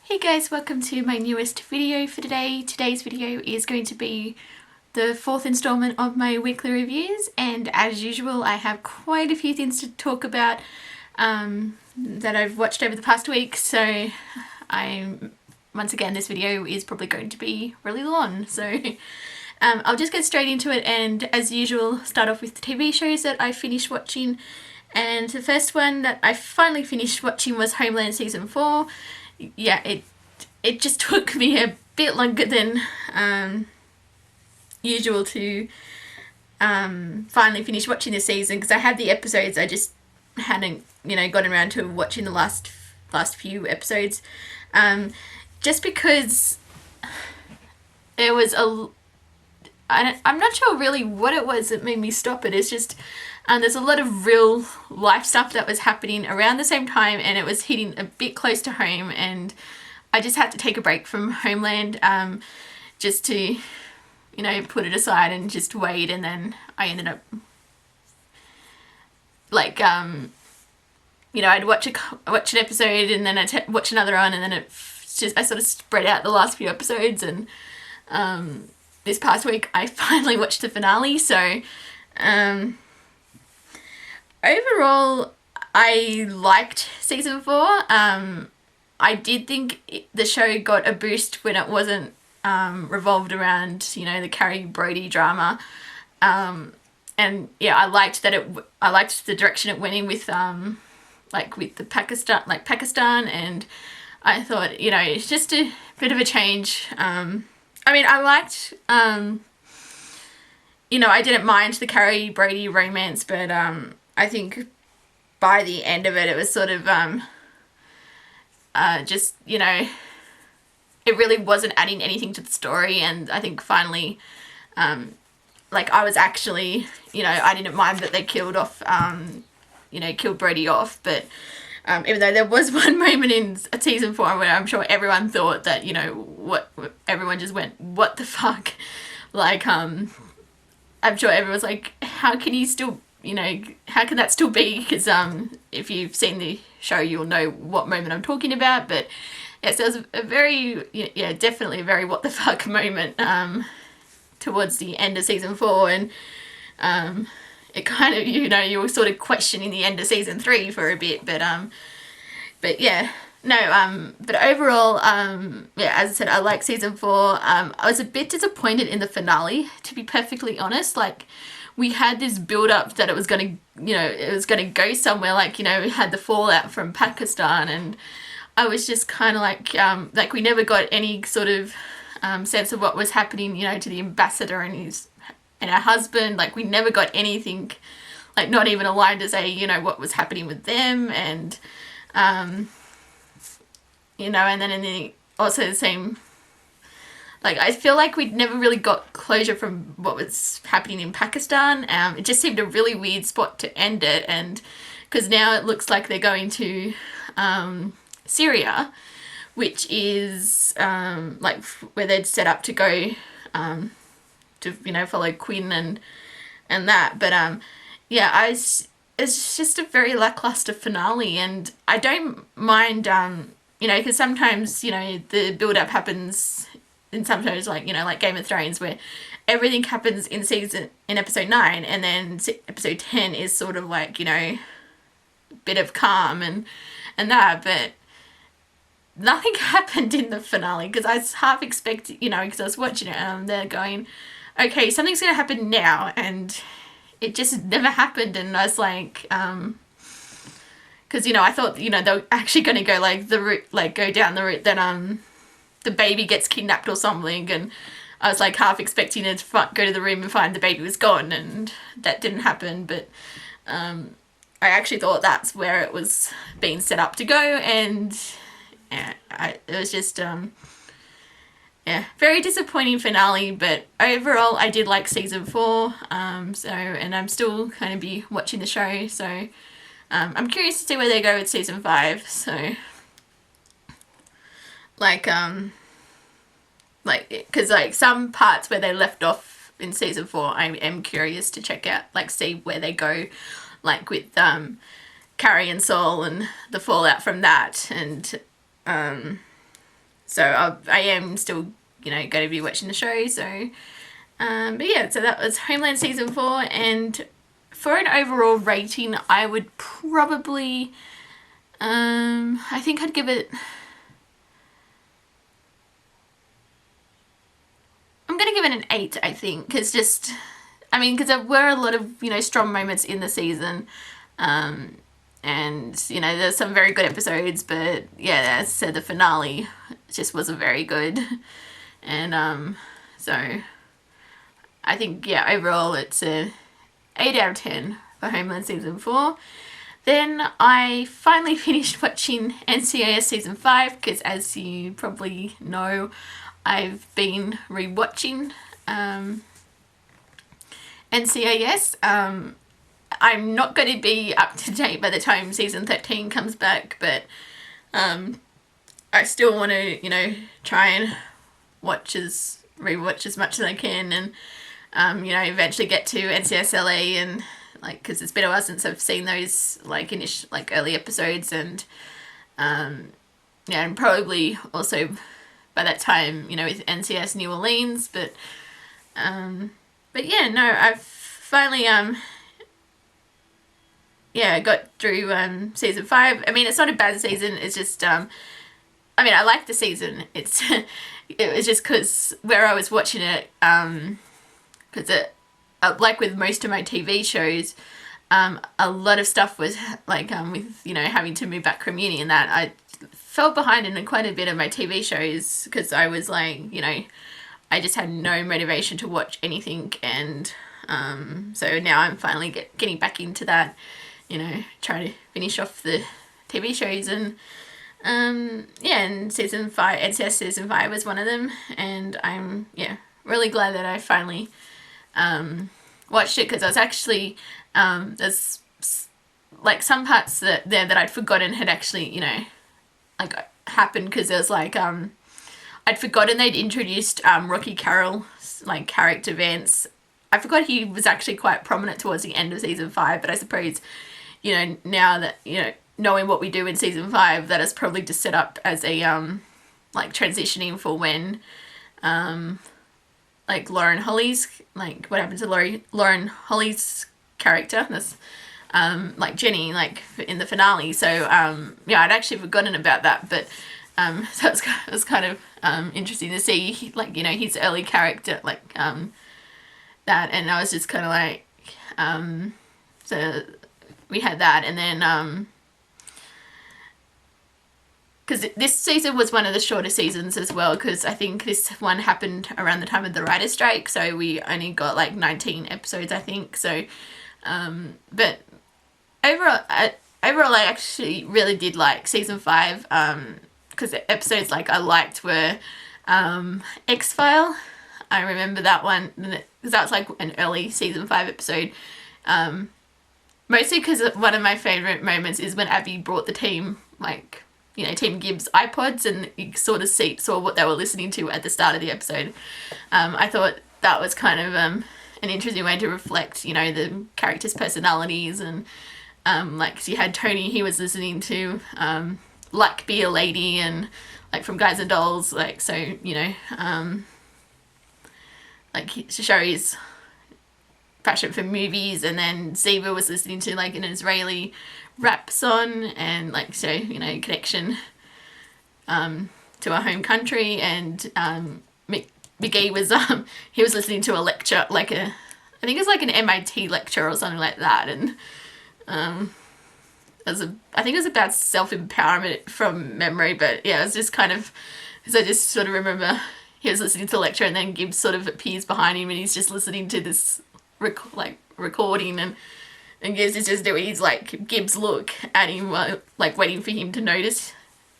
Hey guys, welcome to my newest video for today. Today's video is going to be the fourth installment of my weekly reviews, and as usual I have quite a few things to talk about that I've watched over the past week, so once again this video is probably going to be really long, so I'll just get straight into it, and as usual start off with the TV shows that I finished watching. And the first one that I finally finished watching was Homeland Season 4. Yeah, it just took me a bit longer than usual to finally finish watching this season, because I had the episodes, I just hadn't gotten around to watching the last few episodes, just because there was I'm not sure really what it was that made me stop it. It's just there's a lot of real life stuff that was happening around the same time, and it was hitting a bit close to home, and I just had to take a break from Homeland just to put it aside and just wait. And then I ended up like I'd watch an episode, and then I'd watch another one, and then I sort of spread out the last few episodes, and this past week I finally watched the finale. So overall I liked season 4. I did think the show got a boost when it wasn't revolved around the Carrie Brody drama, and yeah, I liked the direction it went in with with the Pakistan, and I thought it's just a bit of a change. I mean, I liked, I didn't mind the Carrie Brady romance, but I think by the end of it, it was sort of just, it really wasn't adding anything to the story. And I think finally, I was actually, I didn't mind that they killed Brady off, but even though there was one moment in season 4 where I'm sure everyone thought that, everyone just went, what the fuck? I'm sure everyone's like, how can he still, how can that still be? Because if you've seen the show, you'll know what moment I'm talking about. But yes, there was a very, definitely a very what the fuck moment towards the end of season 4. And it kind of, you were sort of questioning the end of season 3 for a bit, but yeah, no, but overall, yeah, as I said, I like season 4. I was a bit disappointed in the finale, to be perfectly honest. We had this build up that it was gonna, it was gonna go somewhere, we had the fallout from Pakistan, and I was just kind of like we never got any sort of sense of what was happening, to the ambassador and her husband. We never got anything, not even a line to say, what was happening with them. And, and then also the same, I feel like we'd never really got closure from what was happening in Pakistan. It just seemed a really weird spot to end it. And because now it looks like they're going to Syria, which is where they'd set up to go to follow Quinn and that. But yeah, it's just a very lackluster finale, and I don't mind because sometimes the build up happens in some shows like Game of Thrones, where everything happens in episode 9, and then episode 10 is sort of bit of calm and that. But nothing happened in the finale, because I was half expecting, because I was watching it and they're going, okay, something's going to happen now, and it just never happened. And I was like, because, I thought, they were actually going to go, the route, go down the route that, the baby gets kidnapped or something, and I was, half expecting her to go to the room and find the baby was gone, and that didn't happen. But, I actually thought that's where it was being set up to go, and yeah, it was just, yeah, very disappointing finale. But overall, I did like season 4, and I'm still going to be watching the show, so I'm curious to see where they go with season 5. So, because some parts where they left off in season 4, I am curious to check out, see where they go, with Carrie and Saul and the fallout from that, and So I am still, going to be watching the show. So, but yeah, so that was Homeland season 4, and for an overall rating, I would probably, I think I'd give it. I'm gonna give it an 8. I think because because there were a lot of strong moments in the season. And there's some very good episodes, but yeah, as I said, the finale just wasn't very good. And so I think, yeah, overall it's a 8 out of 10 for Homeland season 4. Then I finally finished watching NCIS season 5 because, as you probably know, I've been rewatching NCIS. I'm not going to be up to date by the time season 13 comes back, but I still want to, try and rewatch as much as I can, and eventually get to NCIS and because it's been a while since I've seen those early episodes, and and probably also by that time with NCIS New Orleans, but yeah, no, I've finally got through season 5. I mean, it's not a bad season. It's just I like the season. It was just because where I was watching it, because like with most of my TV shows, a lot of stuff was with having to move back from uni and that, I fell behind in quite a bit of my TV shows because I was I just had no motivation to watch anything, and so now I'm finally getting back into that, trying to finish off the TV shows, and and season 5, NCIS season 5 was one of them, and I'm really glad that I finally watched it, because I was actually there's some parts that I'd forgotten had actually happened, because there was I'd forgotten they'd introduced Rocky Carroll's character Vance. I forgot he was actually quite prominent towards the end of season 5, but I suppose now that knowing what we do in season 5, that is probably just set up as a transitioning for when Lauren Holly's what happened to Lauren Holly's character, that's Jenny in the finale. So I'd actually forgotten about that, but so it was kind of interesting to see his early character that, and I was just kind of so we had that, and then because this season was one of the shorter seasons as well, because I think this one happened around the time of the writer's strike, so we only got 19 episodes, I think. So but overall I actually really did like season 5, because the episodes I liked were X-File. I remember that one because that was an early season 5 episode, mostly because one of my favourite moments is when Abby brought the team Team Gibbs iPods, and you sort of saw what they were listening to at the start of the episode. I thought that was kind of an interesting way to reflect the characters' personalities, and you had Tony, he was listening to Be a Lady, and from Guys and Dolls, Sherry's passion for movies, and then Ziva was listening to an Israeli rap song, and connection to our home country, and McGee was he was listening to a lecture, I think it's an MIT lecture or something like that, and I think it was about self-empowerment from memory, but yeah, it was just kind of, because I just sort of remember he was listening to the lecture, and then Gibbs sort of appears behind him, and he's just listening to this recording, and Gibbs is just doing his Gibbs look at him while waiting for him to notice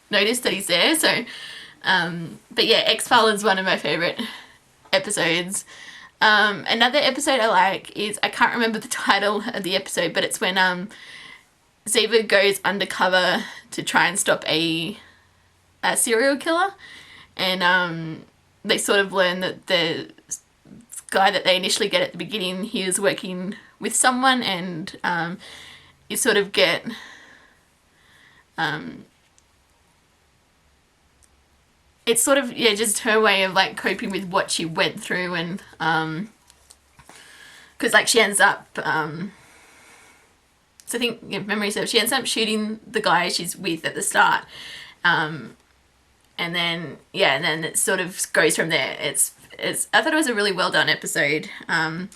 that he's there. So but yeah, X-File is one of my favourite episodes. Another episode I like is, I can't remember the title of the episode, but it's when Ziva goes undercover to try and stop a serial killer, and they sort of learn that the guy that they initially get at the beginning, he was working with someone, and you sort of get it's sort of, yeah, just her way of like coping with what she went through. And because like she ends up so I think, if memory serves, she ends up shooting the guy she's with at the start, and then it sort of goes from there. It's I thought it was a really well done episode, and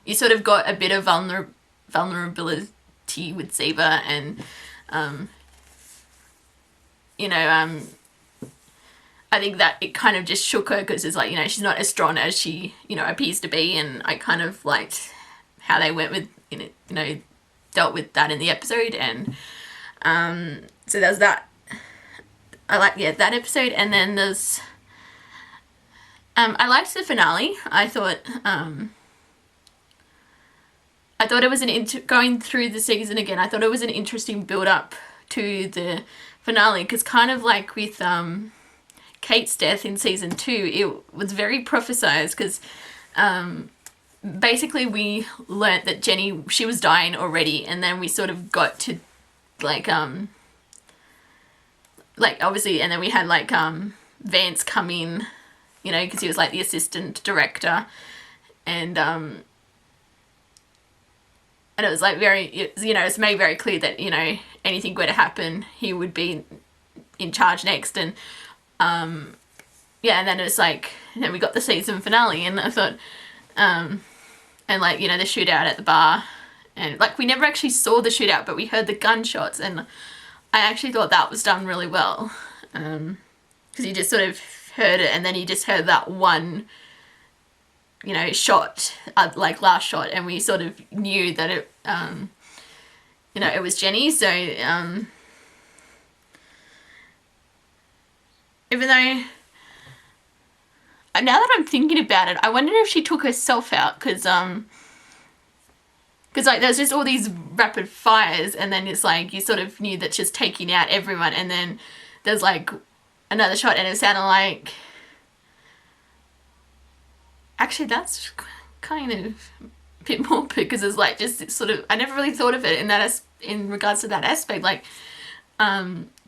you sort of got a bit of vulnerability with Ziva, and I think that it kind of just shook her, because it's like, she's not as strong as she appears to be, and I kind of liked how they went with dealt with that in the episode. And so there's that. I like that episode. And then there's I liked the finale. I thought it was going through the season again, I thought it was an interesting build up to the finale, because kind of like with Kate's death in season 2, it was very prophesized, because basically we learnt that Jenny, she was dying already, and then we sort of got to like obviously, and then we had like Vance come in, because he was like the assistant director, and it was like it's made very clear that anything were to happen, he would be in charge next. And and then it's like, then we got the season finale, and I thought and like the shootout at the bar, and like we never actually saw the shootout, but we heard the gunshots, and I actually thought that was done really well, because you just sort of heard it, and then you just heard that one shot, like last shot, and we sort of knew that it it was Jenny. So even though, now that I'm thinking about it, I wonder if she took herself out, because like there's just all these rapid fires, and then it's like you sort of knew that she's taking out everyone, and then there's like another shot, and it sounded like, actually that's kind of a bit more, because it's like just sort of, I never really thought of it in that in regards to that aspect, like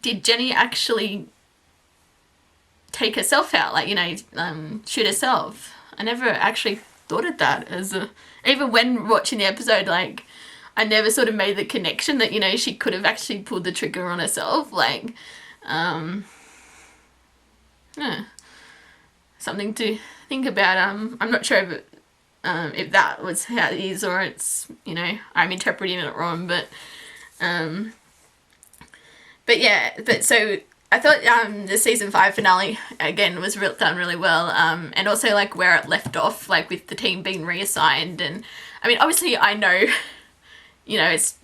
did Jenny actually take herself out, like shoot herself? I never actually thought of that as even when watching the episode, like I never sort of made the connection that she could have actually pulled the trigger on herself, like something to think about. I'm not sure if that was how it is, or it's I'm interpreting it wrong, but so I thought the season 5 finale again was done really well, and also like where it left off, like with the team being reassigned. And I mean, obviously I know it's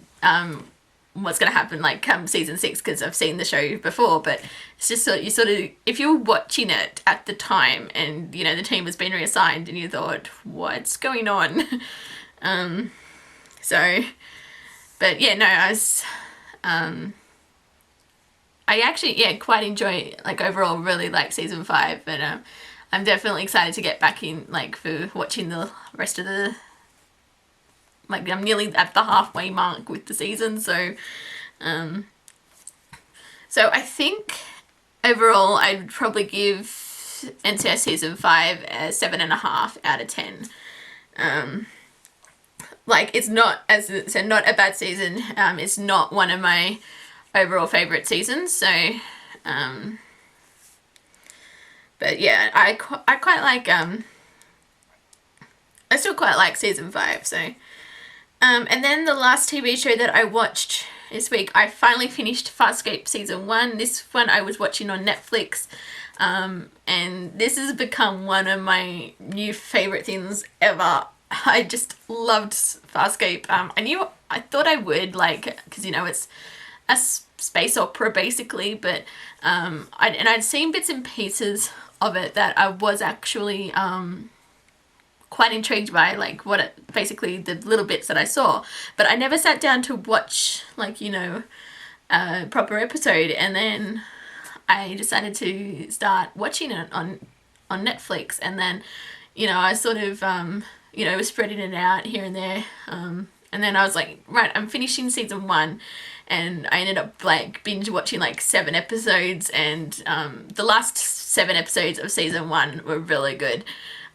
what's going to happen like come season 6, because I've seen the show before, but it's just you sort of, if you were watching it at the time and the team was being reassigned, and you thought, what's going on? So but yeah, no, I actually quite enjoy, like overall really like season 5, but I'm definitely excited to get back in, like for watching the rest of the, like I'm nearly at the halfway mark with the season, so I think overall I'd probably give NCIS season 5 a 7.5 out of 10. Like it's not, as I said, not a bad season. It's not one of my overall favorite seasons, so but yeah, I quite like I still quite like season 5. So and then the last TV show that I watched this week, I finally finished Farscape season 1. This one I was watching on Netflix, and this has become one of my new favorite things ever. I just loved Farscape. I thought I would, like, because it's a space opera basically, but I'd seen bits and pieces of it that I was actually quite intrigued by, like basically the little bits that I saw, but I never sat down to watch like a proper episode. And then I decided to start watching it on Netflix, and then I sort of was spreading it out here and there, and then I was like, right, I'm finishing season 1, and I ended up like binge watching like 7 episodes, and the last 7 episodes of season 1 were really good.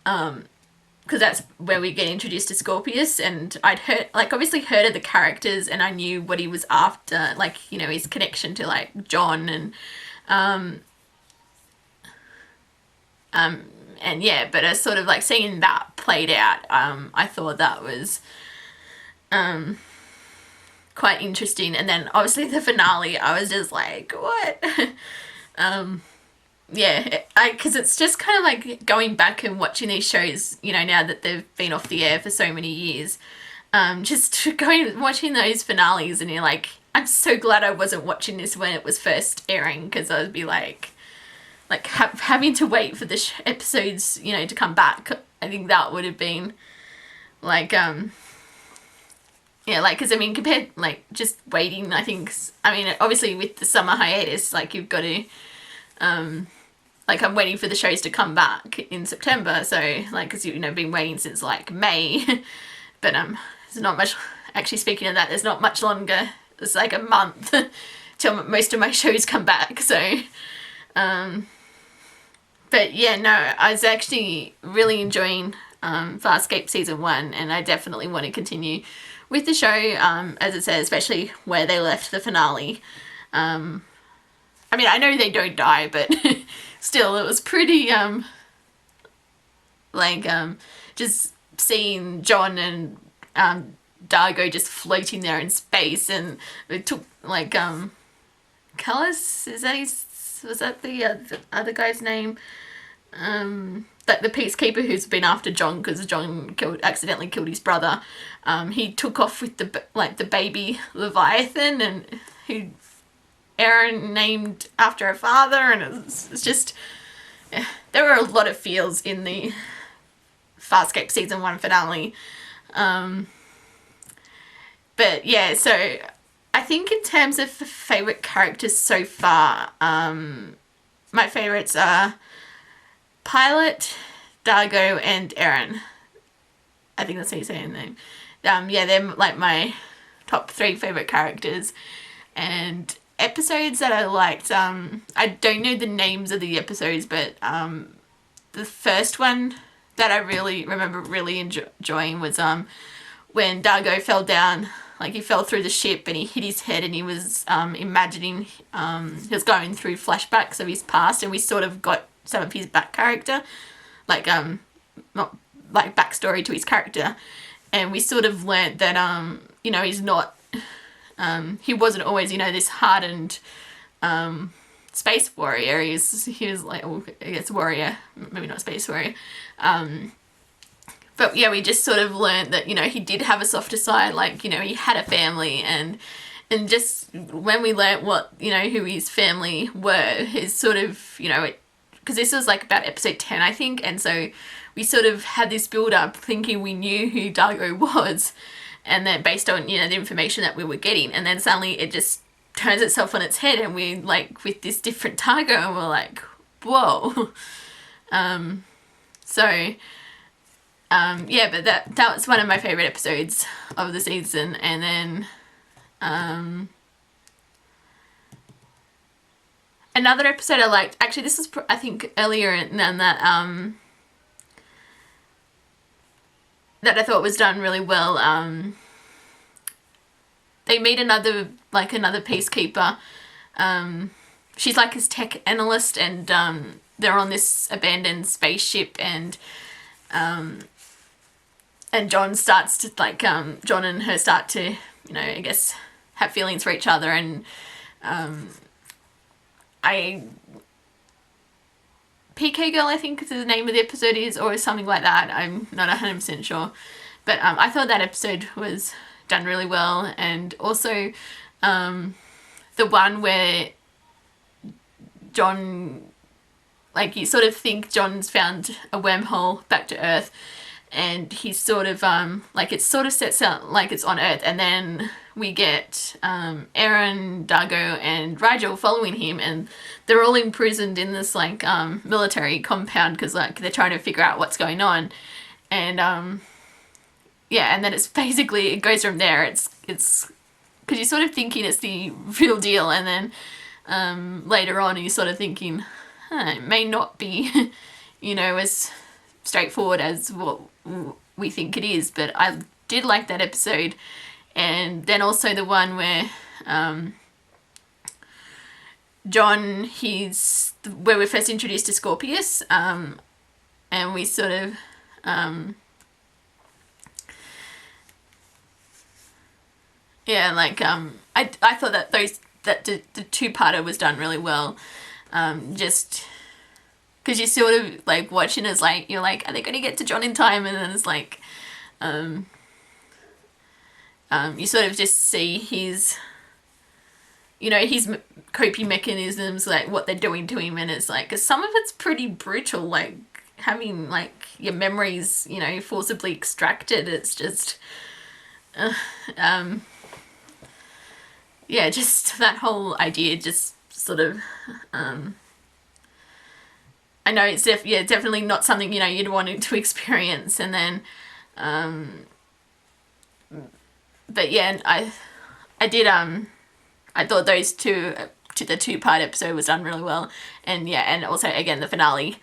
Because that's where we get introduced to Scorpius, and I'd obviously heard of the characters, and I knew what he was after, like, you know, his connection to like John, and yeah, but as sort of like seeing that played out, I thought that was quite interesting. And then obviously the finale, I was just like, what? Yeah, because it's just kind of like going back and watching these shows, you know, now that they've been off the air for so many years, just going watching those finales, and you're like, I'm so glad I wasn't watching this when it was first airing, because I would be like having to wait for the episodes, you know, to come back. I think that would have been like, yeah, like, because I mean, compared, like, just waiting, I think, I mean, obviously with the summer hiatus, like, you've got to, like, I'm waiting for the shows to come back in September, so, like, because, you know, been waiting since, like, May, but, there's not much, actually, speaking of that, there's not much longer, it's, like, a month till most of my shows come back, so, but, yeah, no, I was actually really enjoying, Farscape Season 1, and I definitely want to continue with the show, as it says, especially where they left the finale. I mean, I know they don't die, but still, it was pretty, like, just seeing John and, Dargo just floating there in space, and it took, like, Callis, was that the other guy's name? Like the peacekeeper who's been after John because John accidentally killed his brother. He took off with the baby Leviathan, and who Aaron named after her father, and it's just, yeah, there were a lot of feels in the Farscape Season 1 finale. But yeah, so I think in terms of favourite characters so far, my favourites are Pilot, Dargo, and Aaron. I think that's how you say his name. Yeah, they're like my top 3 favourite characters. And episodes that I liked, I don't know the names of the episodes, but the first one that I really remember really enjoying was when Dargo fell down, like he fell through the ship and he hit his head, and he was imagining, he was going through flashbacks of his past, and we sort of got some of his back character, like not like backstory to his character, and we sort of learnt that you know, he's not, he wasn't always, you know, this hardened space warrior. He was like, well, I guess warrior, maybe not space warrior, but yeah, we just sort of learnt that, you know, he did have a softer side, like, you know, he had a family, and just when we learnt what, you know, who his family were, his sort of, you know, because this was like about episode 10, I think, and so we sort of had this build up thinking we knew who Dargo was, and then based on, you know, the information that we were getting, and then suddenly it just turns itself on its head, and we like with this different Dargo, and we're like, whoa. So yeah, but that was one of my favorite episodes of the season. And then another episode I liked, actually this was I think earlier than that, that I thought was done really well. They meet another peacekeeper. She's like his tech analyst, and they're on this abandoned spaceship, and John starts to like, John and her start to, you know, I guess have feelings for each other, and PK Girl, I think the name of the episode is, or something like that. I'm not 100% sure. But I thought that episode was done really well. And also the one where John, like, you sort of think John's found a wormhole back to Earth, and he's sort of, like, it sort of sets out like it's on Earth, and then we get Aaron, Dargo, and Rigel following him, and they're all imprisoned in this, like, military compound, because, like, they're trying to figure out what's going on, and, yeah, and then it's basically, it goes from there. It's because because you're sort of thinking it's the real deal, and then later on you're sort of thinking, it may not be, you know, as straightforward as what we think it is. But I did like that episode. And then also the one where John, where we're first introduced to Scorpius, and we sort of I thought that the two-parter was done really well, just because you're sort of like watching as like, you're like, are they going to get to John in time? And then it's like you sort of just see his coping mechanisms, like what they're doing to him, and it's like, 'cause some of it's pretty brutal, like having like your memories, you know, forcibly extracted. It's just just that whole idea just sort of I know it's definitely not something, you know, you'd want to experience. And then but yeah, I did I thought those two the two-part episode was done really well. And yeah, and also again the finale,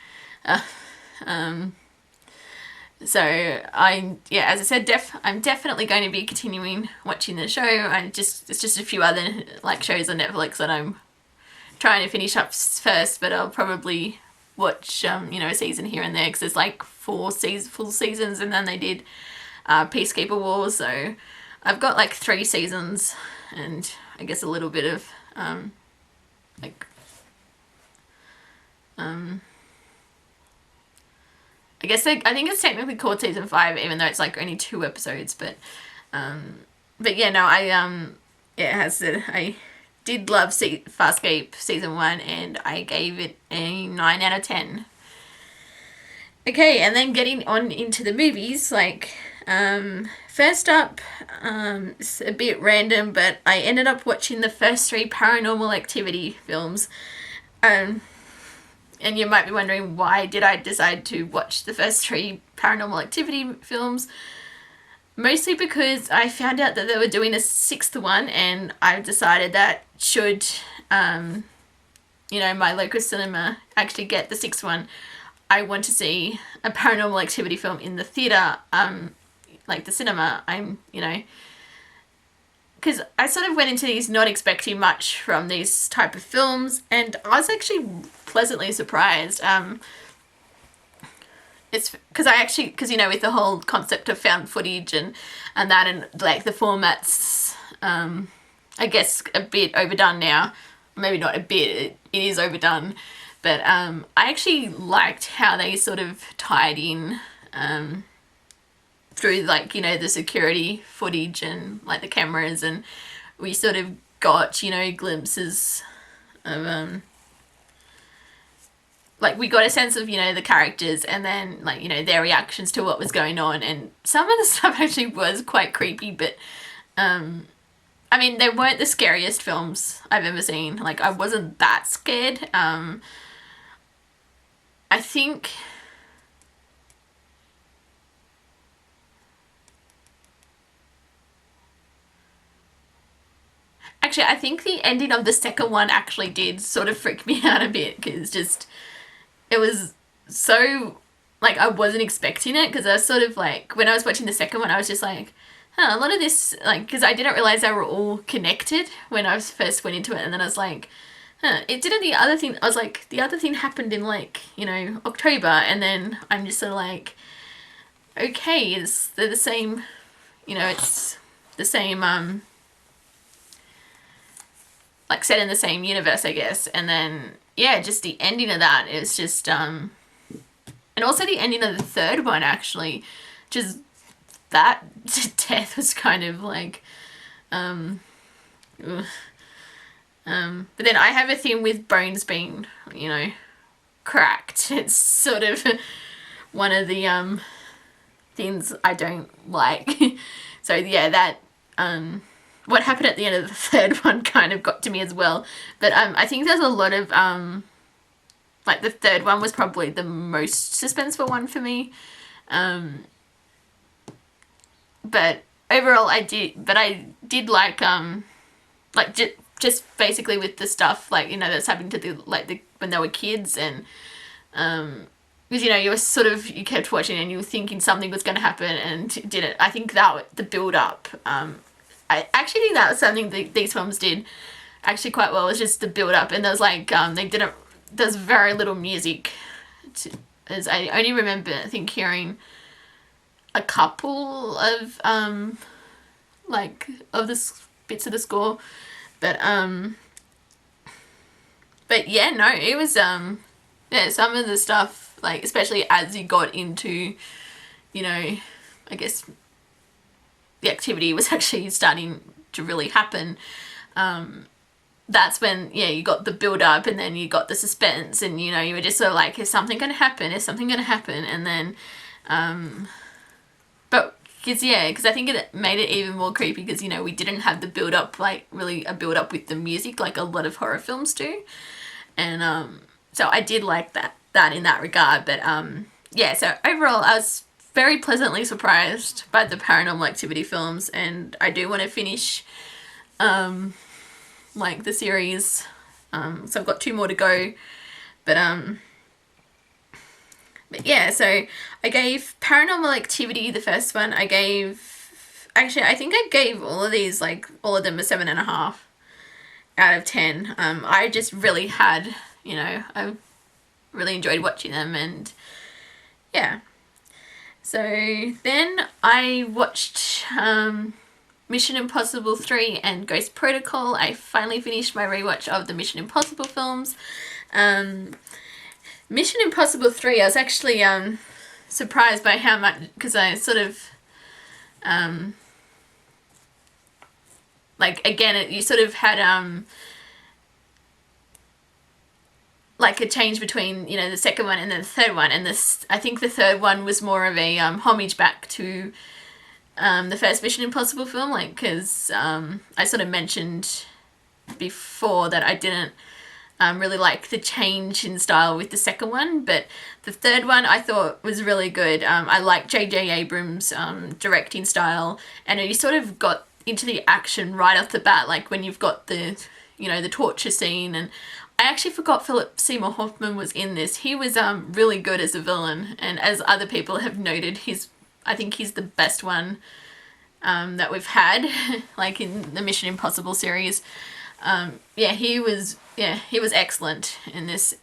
so as I said, I'm definitely going to be continuing watching the show. It's just a few other like shows on Netflix that I'm trying to finish up first, but I'll probably watch a season here and there, because there's like 4 full seasons, and then they did Peacekeeper Wars, so I've got like 3 seasons, and I guess a little bit of I guess I think it's technically called season 5, even though it's like only 2 episodes. But yeah, no, I did love Farscape season 1, and I gave it a 9 out of 10. Okay, and then getting on into the movies, like first up, it's a bit random, but I ended up watching the first 3 Paranormal Activity films. And you might be wondering, why did I decide to watch the first 3 Paranormal Activity films? Mostly because I found out that they were doing a 6th one, and I decided that should, my local cinema actually get the 6th one, I want to see a Paranormal Activity film in the theatre, like the cinema. Because I sort of went into these not expecting much from these type of films, and I was actually pleasantly surprised. It's because with the whole concept of found footage and that, and like the format's I guess a bit overdone now. Maybe not a bit, it is overdone, but I actually liked how they sort of tied in through the security footage and like the cameras, and we sort of got glimpses of we got a sense of the characters, and then their reactions to what was going on. And some of the stuff actually was quite creepy, but they weren't the scariest films I've ever seen. Like, I wasn't that scared. I think the ending of the second one actually did sort of freak me out a bit, because it was so, I wasn't expecting it, because I was sort of when I was watching the second one, I was just like, a lot of this, because I didn't realize they were all connected when I first went into it, and then I was like, it didn't, the other thing, I was like, the other thing happened in October, and then I'm just sort of okay, they're the same, it's the same, set in the same universe, I guess. And then, yeah, just the ending of that is just, and also the ending of the third one, actually, just that death was kind of but then I have a thing with bones being, cracked. It's sort of one of the, things I don't like. So yeah, that, what happened at the end of the third one kind of got to me as well. But I think there's a lot of the third one was probably the most suspenseful one for me. But overall I did like like just basically with the stuff like, you know, that's happening to the when they were kids, and because, you know, you were sort of, you kept watching and you were thinking something was going to happen and it didn't. I think that the build up, I actually think that was something that these films did actually quite well, was just the build up. And there's like there's very little music as I only remember, I think, hearing a couple of like of the bits of the score, but yeah, no, it was yeah, some of the stuff, like especially as you got into, you know, I guess the activity was actually starting to really happen. That's when, yeah, you got the build up, and then you got the suspense, and, you know, you were just sort of like, is something going to happen? Is something going to happen? And then, but because I think it made it even more creepy because, you know, we didn't have the build up, like really a build up with the music like a lot of horror films do. And so I did like that in that regard. But yeah, so overall I was very pleasantly surprised by the Paranormal Activity films, and I do want to finish like the series. So I've got 2 more to go. But yeah, so I gave Paranormal Activity, the first one, I think I gave all of these, like all of them, a 7.5 out of 10. I just really had, you know, I really enjoyed watching them, and yeah. So then I watched Mission Impossible 3 and Ghost Protocol. I finally finished my rewatch of the Mission Impossible films. Mission Impossible 3, I was actually surprised by how much, because I sort of like, again, you sort of had like a change between, you know, the second one and then the third one, and I think the third one was more of a homage back to the first Mission Impossible film, like, because I sort of mentioned before that I didn't really like the change in style with the second one, but the third one I thought was really good. I like J.J. Abrams' directing style, and you sort of got into the action right off the bat, like when you've got the, you know, the torture scene. And I actually forgot Philip Seymour Hoffman was in this. He was really good as a villain, and as other people have noted, I think he's the best one that we've had like in the Mission Impossible series. Yeah, he was excellent in this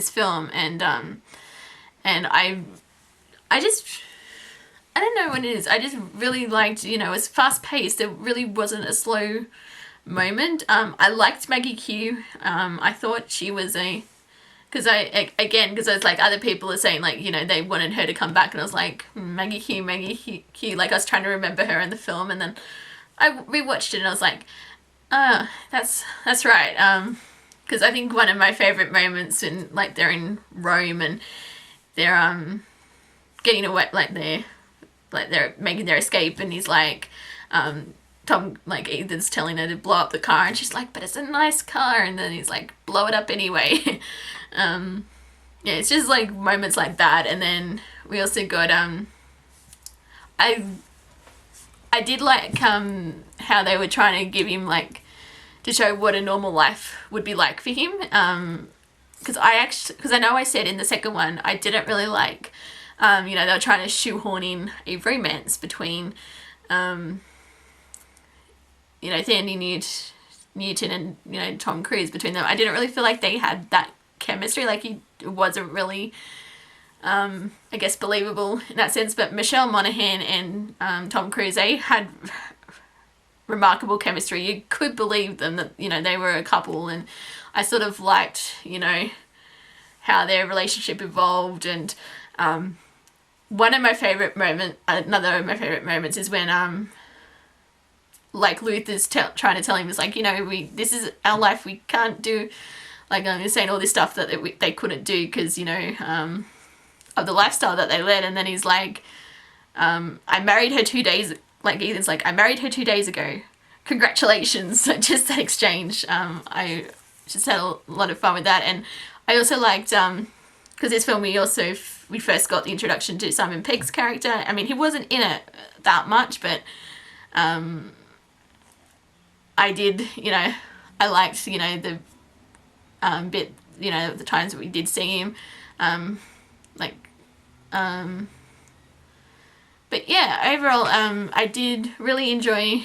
film, and I don't know what it is. I just really liked, you know, it's fast paced. There really wasn't a slow moment. I liked Maggie Q. I thought she was because I was like, other people are saying, like, you know, they wanted her to come back, and I was like, Maggie Q, like I was trying to remember her in the film, and then I rewatched it and I was like, that's right. Because I think one of my favorite moments in, like, they're in Rome and they're getting away, like they're making their escape, and he's like, Tom, like, Ethan's telling her to blow up the car, and she's like, but it's a nice car, and then he's like, blow it up anyway. Yeah, it's just like moments like that. And then we also got I did like how they were trying to give him, like, to show what a normal life would be like for him. Because I know I said in the second one I didn't really like, you know, they were trying to shoehorn in a romance between, you know, Sandy Newton and, you know, Tom Cruise, between them. I didn't really feel like they had that chemistry. Like, it wasn't really, I guess, believable in that sense. But Michelle Monaghan and Tom Cruise, they had remarkable chemistry. You could believe them, that, you know, they were a couple, and I sort of liked, you know, how their relationship evolved. And another of my favorite moments is when like Luther's trying to tell him, is like, you know, this is our life, we can't do, like, saying all this stuff that they couldn't do because, you know, of the lifestyle that they led. And then he's like, I married her 2 days, like, Ethan's like, I married her 2 days ago, congratulations. Just that exchange, I just had a lot of fun with that. And I also liked, because this film we first got the introduction to Simon Pegg's character. I mean, he wasn't in it that much, but I did, you know, I liked, you know, the bit, you know, the times that we did see him, like, but yeah, overall, I did really enjoy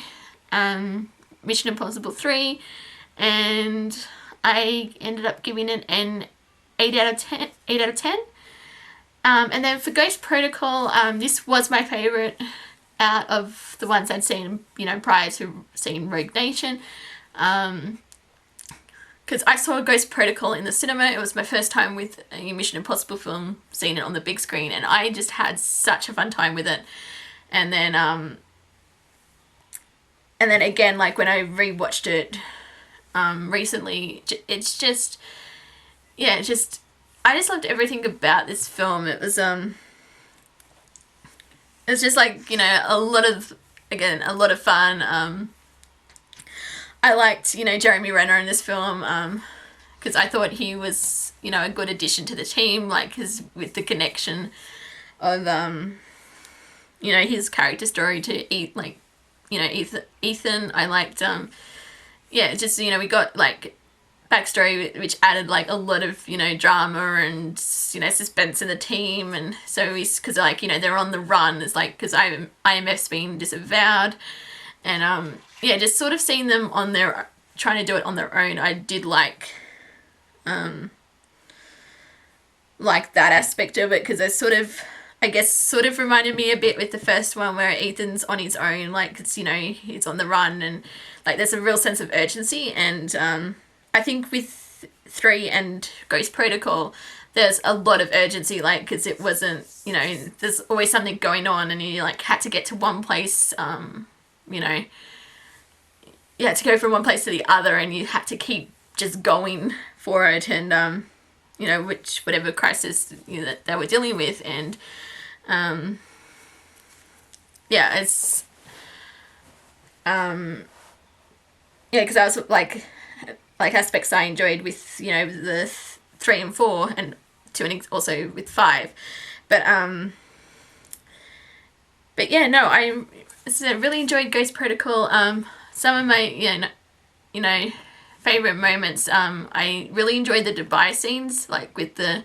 Mission Impossible 3, and I ended up giving it an 8 out of 10. 8 out of 10. And then for Ghost Protocol, this was my favourite out of the ones I'd seen, you know, prior to seeing Rogue Nation. Because I saw Ghost Protocol in the cinema. It was my first time with a Mission Impossible film, seeing it on the big screen, and I just had such a fun time with it. And then again, like when I rewatched it recently, it's just, yeah, it's just, I just loved everything about this film. It was just like, you know, a lot of fun. I liked, you know, Jeremy Renner in this film, because I thought he was, you know, a good addition to the team, like, with the connection of, you know, his character story to Ethan. I liked, yeah, just, you know, we got, like, backstory which added, like, a lot of, you know, drama and, you know, suspense in the team. And so because, like, you know, they're on the run, it's like, because IMF's been disavowed, and yeah, just sort of seeing them on their, trying to do it on their own, I did like that aspect of it, because it sort of, I guess, sort of reminded me a bit with the first one where Ethan's on his own, like, it's, you know, he's on the run, and, like, there's a real sense of urgency. And I think with 3 and Ghost Protocol, there's a lot of urgency, like, because it wasn't, you know, there's always something going on, and you, like, had to get to one place, you know, you had to go from one place to the other, and you had to keep just going for it, and you know, whatever crisis, you know, that they were dealing with. And yeah, it's yeah, because I was like aspects I enjoyed with, you know, the 3 and 4, and also with 5, but yeah, no, I really enjoyed Ghost Protocol. Some of my, you know, favorite moments. I really enjoyed the Dubai scenes, like with the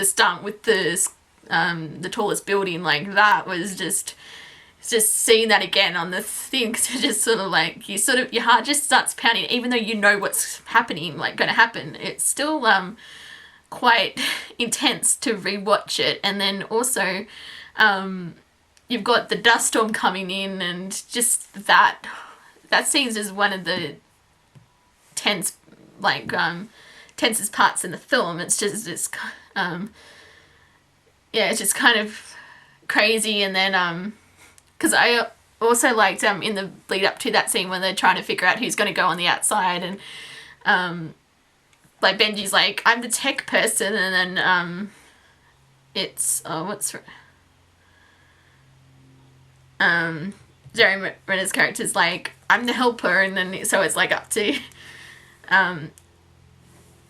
stunt with the tallest building. Like, that was just seeing that again on the thing, cause it just sort of like, your heart just starts pounding, even though you know what's happening, like, going to happen. It's still quite intense to rewatch it. And then also, you've got the dust storm coming in, and just that scene's just one of the tensest parts in the film. It's just yeah, it's just kind of crazy. And then because I also liked in the lead up to that scene when they're trying to figure out who's going to go on the outside, and like, Benji's like, I'm the tech person, and then it's Jeremy Renner's character's like, I'm the helper, and then so it's like up to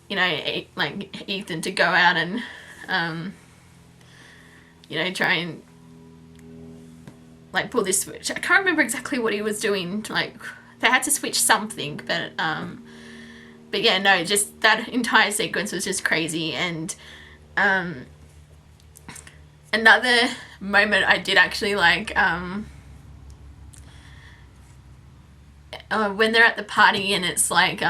you know, like, Ethan to go out and you know, try and, like, pull this switch. I can't remember exactly what he was doing. Like, they had to switch something, but yeah, no, just that entire sequence was just crazy. And another moment I did actually like, when they're at the party, and it's like,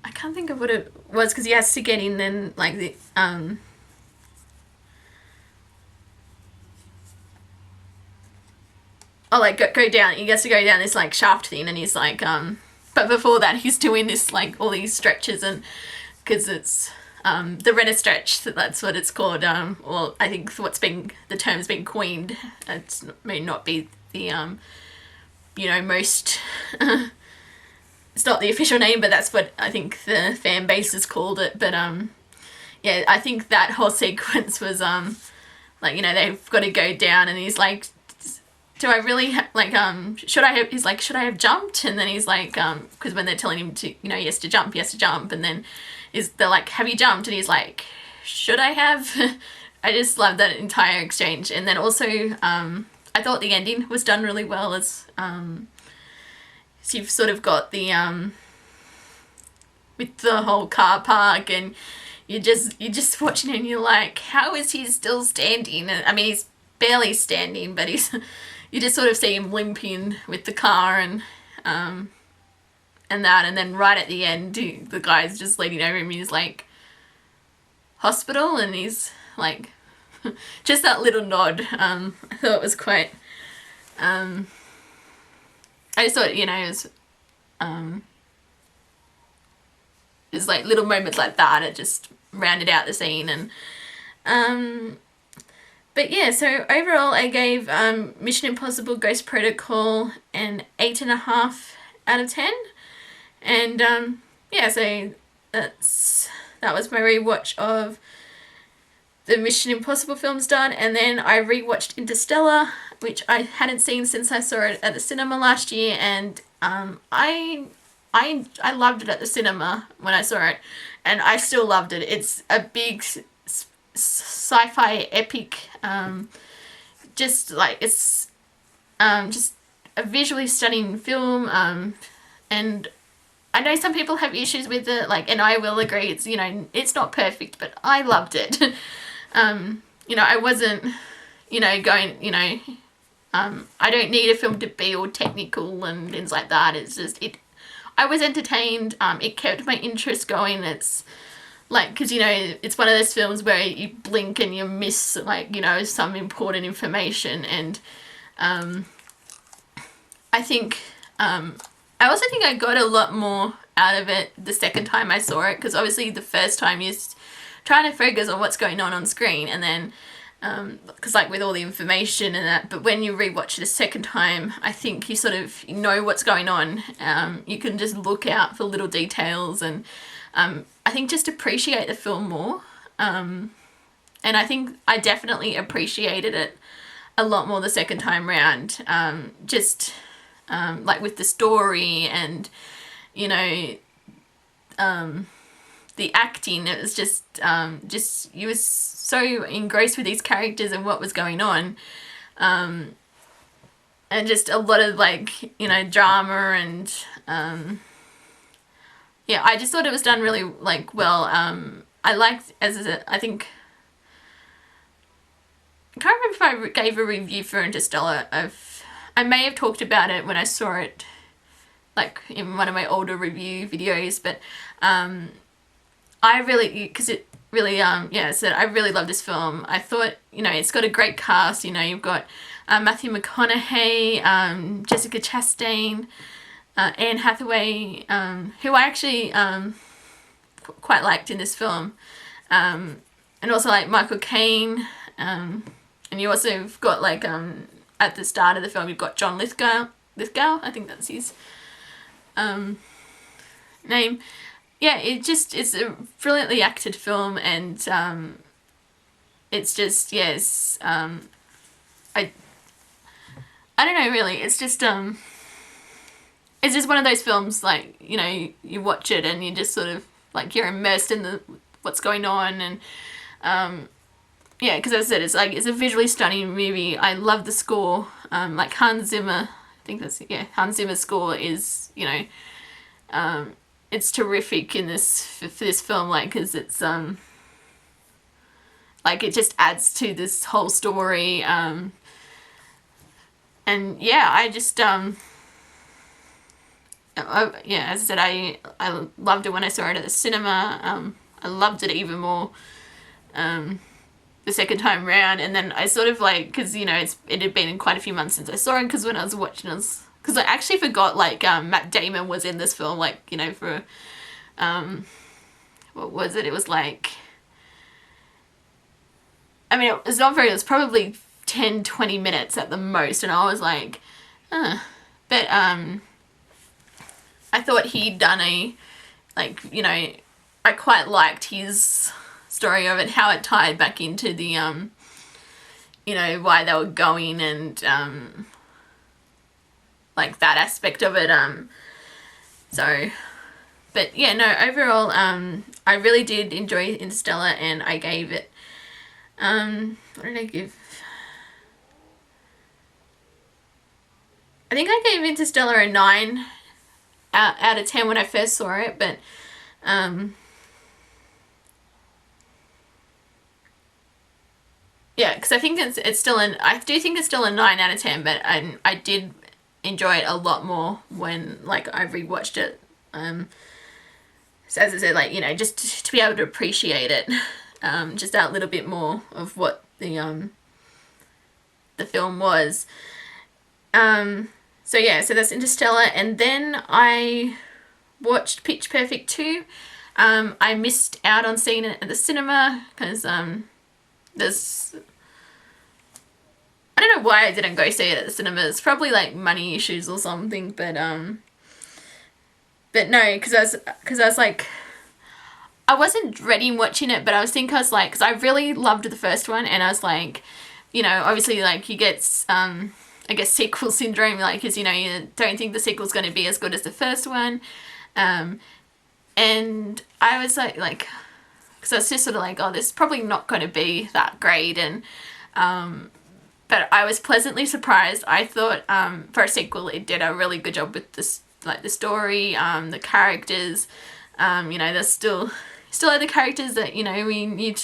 I can't think of what it was, because he has to get in, and, like, the like, go down, he gets to go down this, like, shaft thing, and he's like, but before that he's doing this, like, all these stretches, and because it's the Renner stretch, that's what it's called. Well, I think the term's been coined. It may not be the you know, most it's not the official name, but that's what I think the fan base has called it. But yeah, I think that whole sequence was like, you know, they've got to go down, and he's like, do I really should I have, he's like, should I have jumped? And then he's like, because when they're telling him to, you know, he has to jump, and then they're like, have you jumped? And he's like, should I have? I just love that entire exchange. And then also I thought the ending was done really well, as so you've sort of got the with the whole car park, and you're just watching it and you're like, how is he still standing? I mean, he's barely standing, but he's you just sort of see him limping with the car, and that, and then right at the end the guy's just leaning over him and he's like, hospital, and he's like just that little nod. I thought it was quite I just thought, you know, it's like little moments like that, it just rounded out the scene. And but yeah, so overall I gave Mission Impossible Ghost Protocol an 8.5 out of 10. And yeah, so that was my rewatch of the Mission Impossible films done. And then I rewatched Interstellar, which I hadn't seen since I saw it at the cinema last year, and I loved it at the cinema when I saw it, and I still loved it. It's a big sci-fi epic, just like it's just a visually stunning film, and I know some people have issues with it, like, and I will agree, it's, you know, it's not perfect, but I loved it. You know, I wasn't, you know, going, you know, I don't need a film to be all technical and things like that. It's just, I was entertained. It kept my interest going. It's like, because, you know, it's one of those films where you blink and you miss, like, you know, some important information. And I think, I also think I got a lot more out of it the second time I saw it, because obviously the first time you're trying to focus on what's going on screen, and then because like with all the information and that, but when you rewatch it a second time, I think you sort of know what's going on. You can just look out for little details, and I think just appreciate the film more. And I think I definitely appreciated it a lot more the second time round. Just like with the story, and you know, the acting, it was just you were so engrossed with these characters and what was going on, and just a lot of, like, you know, drama, and yeah, I just thought it was done really, like, well. I liked, I think, I can't remember if I gave a review for Interstellar. I may have talked about it when I saw it, like in one of my older review videos, but I really, because it really, yeah, so I really love this film. I thought, you know, it's got a great cast. You know, you've got Matthew McConaughey, Jessica Chastain, Anne Hathaway, who I actually quite liked in this film, and also like Michael Caine, and you also have got, like, at the start of the film you've got John Lithgow, I think that's his name. Yeah, it's a brilliantly acted film, and it's just, yes, I don't know, really, it's just one of those films, like, you know, you watch it and you just sort of, like, you're immersed in what's going on. And yeah, because as I said, it's a visually stunning movie. I love the score, like Hans Zimmer, I think that's, yeah, Hans Zimmer's score is, you know, it's terrific in for this film, like, because it's like, it just adds to this whole story, and yeah, I just yeah, as I said, I loved it when I saw it at the cinema. I loved it even more the second time round, and then I sort of, like, because, you know, it had been quite a few months since I saw it, because when I was watching it, because I actually forgot, like, Matt Damon was in this film, like, you know, for what was it? It was like, I mean, it was probably 10-20 minutes at the most, and I was like, but I thought he'd done like, you know, I quite liked his story of it, how it tied back into the you know, why they were going, and like that aspect of it, so, but yeah, no, overall, I really did enjoy Interstellar, and I gave it, what did I give? I think I gave Interstellar a 9 out of 10 when I first saw it, but yeah, because I think it's still I do think it's still a 9 out of 10, but I did enjoy it a lot more when like I rewatched it. So as I said, like, you know, just to be able to appreciate it, just that little bit more of what the film was. So yeah, so that's Interstellar, and then I watched Pitch Perfect 2. I missed out on seeing it at the cinema because there's, I don't know why I didn't go see it at the cinema. It's probably like money issues or something, but no, because I was like, I wasn't dreading watching it, but I was like, because I really loved the first one, and I was like, you know, obviously like you get I guess sequel syndrome, like, because, you know, you don't think the sequel's going to be as good as the first one, and I was like, because I was just sort of like, oh, this is probably not going to be that great, and but I was pleasantly surprised. I thought for a sequel it did a really good job with this, like the story, the characters. You know, there's still had the characters that, you know, we knew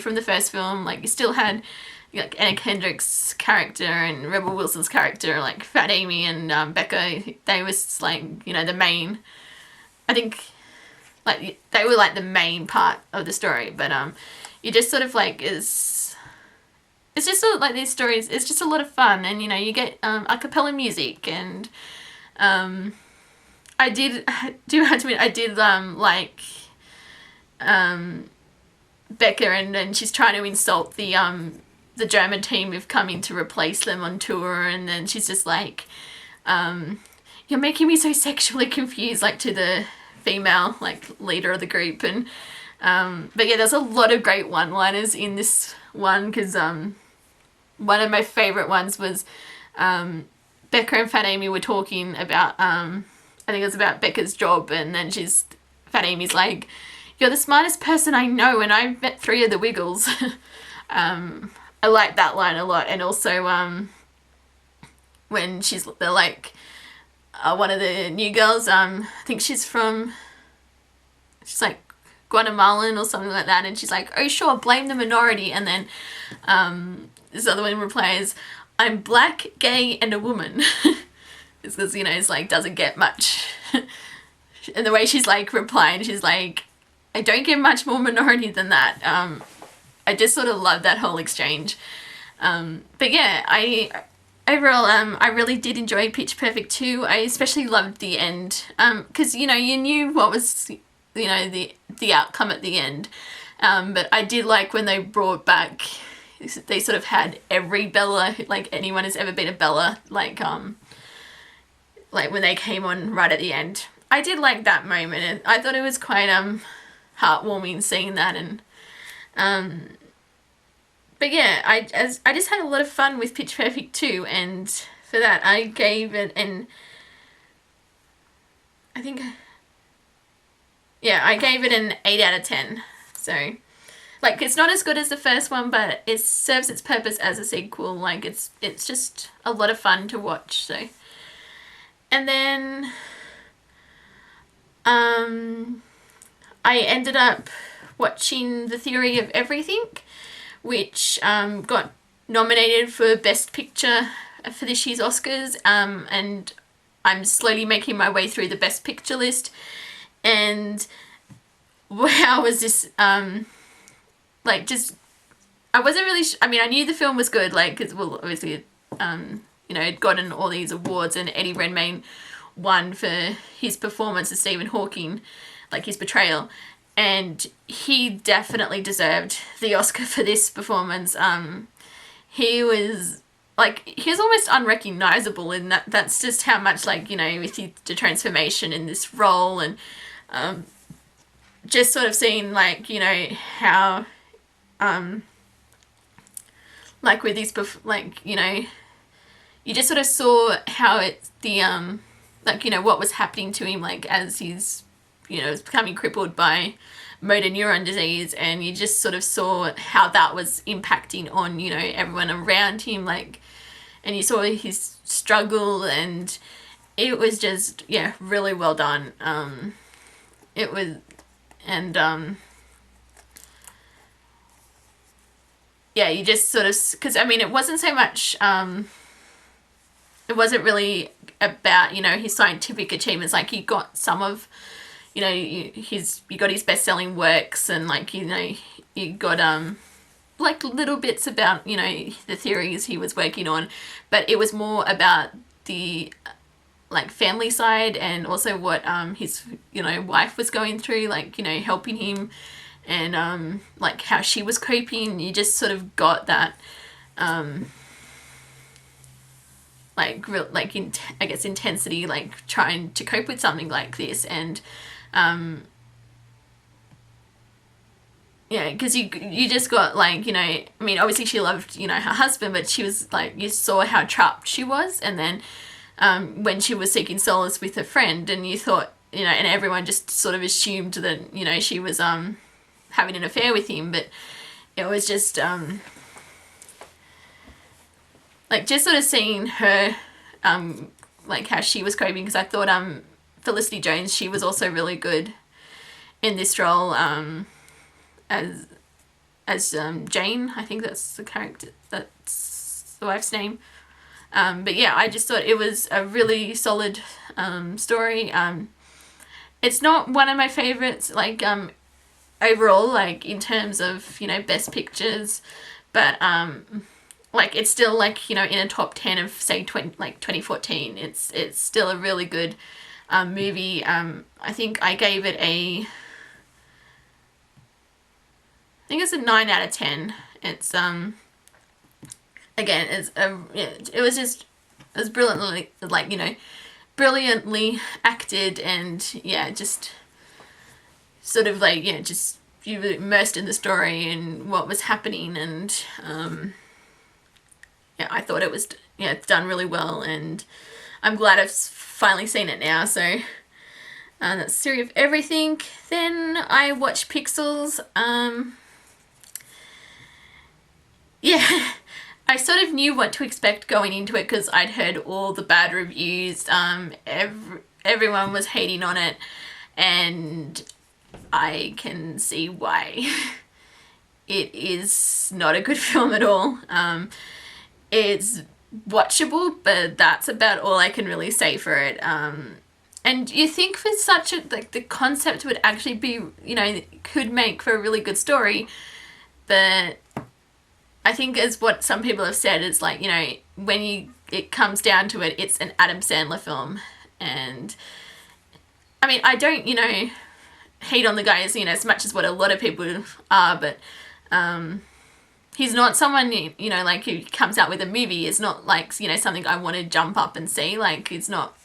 from the first film. Like, you still had like Anna Kendrick's character and Rebel Wilson's character, like Fat Amy and Becca. They was like, you know, the main. I think like they were like the main part of the story, but you just sort of like it's just sort of like these stories. It's just a lot of fun, and, you know, you get a cappella music, and I do have to admit, I did like Becca, and she's trying to insult the German team who've come in to replace them on tour, and then she's just like, you're making me so sexually confused, like, to the female like leader of the group. And but yeah, there's a lot of great one-liners in this one, because one of my favorite ones was Becca and Fat Amy were talking about I think it was about Becca's job, and then Fat Amy's like, you're the smartest person I know, and I've met 3 of the Wiggles. I like that line a lot. And also when they're like, one of the new girls, I think she's like Guatemalan or something like that, and she's like, oh sure, blame the minority, and then this other one replies, I'm black, gay, and a woman. It's because, you know, it's like, doesn't get much. And the way she's like replying, she's like, I don't get much more minority than that. I just sort of love that whole exchange. But yeah, overall, I really did enjoy Pitch Perfect 2. I especially loved the end, because, you know, you knew what was, you know, the outcome at the end. But I did like when they brought back, they sort of had every Bella, like anyone has ever been a Bella, like when they came on right at the end. I did like that moment, and I thought it was quite heartwarming seeing that. And but yeah, I just had a lot of fun with Pitch Perfect 2, and for that I gave it I gave it an 8 out of 10. So, like, it's not as good as the first one, but it serves its purpose as a sequel. Like, it's just a lot of fun to watch. So, and then I ended up watching The Theory of Everything, which got nominated for Best Picture for this year's Oscars, and I'm slowly making my way through the Best Picture list. And wow, was this like, just, I wasn't really I mean, I knew the film was good, like, because, well, obviously you know, it'd gotten all these awards, and Eddie Redmayne won for his performance as Stephen Hawking, like his portrayal, and he definitely deserved the Oscar for this performance. He was almost unrecognizable, and that's just how much, like, you know, with the transformation in this role, and just sort of seeing, like, you know, how like with these, like, you know, you just sort of saw how like, you know, what was happening to him, like, as he's, you know, was becoming crippled by motor neuron disease, and you just sort of saw how that was impacting on, you know, everyone around him, like, and you saw his struggle, and it was just, yeah, really well done. It was, and yeah, you just sort of, because I mean, it wasn't so much, it wasn't really about, you know, his scientific achievements. Like, he got some of, you know, you got his best-selling works, and like, you know, you got like little bits about, you know, the theories he was working on, but it was more about the like family side, and also what his, you know, wife was going through, like, you know, helping him, and like how she was coping. You just sort of got that like real, like I guess intensity, like trying to cope with something like this. And yeah, because you just got, like, you know, I mean, obviously she loved, you know, her husband, but she was like, you saw how trapped she was, and then when she was seeking solace with her friend, and you thought, you know, and everyone just sort of assumed that, you know, she was having an affair with him, but it was just like, just sort of seeing her like how she was coping, because I thought Felicity Jones, she was also really good in this role, as Jane, I think that's the character, that's the wife's name. But yeah, I just thought it was a really solid story. It's not one of my favorites, like overall, like in terms of, you know, best pictures, but like, it's still, like, you know, in a top 10 of, say, 2014. It's still a really good movie. I think I gave it I think it's a 9 out of 10. It's again, it was brilliantly, like, you know, brilliantly acted, and yeah, just sort of like, yeah, just you were immersed in the story and what was happening, and yeah, I thought it was, yeah, it's done really well, and I'm glad I've finally seen it now. So that's Theory of Everything. Then I watched Pixels. Yeah, I sort of knew what to expect going into it, because I'd heard all the bad reviews. Everyone was hating on it, and I can see why. It is not a good film at all. It's watchable, but that's about all I can really say for it. And you think for such a, like, the concept would actually be, you know, could make for a really good story, but I think, as what some people have said, is like, you know, when it comes down to it, it's an Adam Sandler film. And I mean, I don't, you know, hate on the guy, as, you know, as much as what a lot of people are, but he's not someone, you know, like, who comes out with a movie. It's not like, you know, something I want to jump up and see. Like, it's not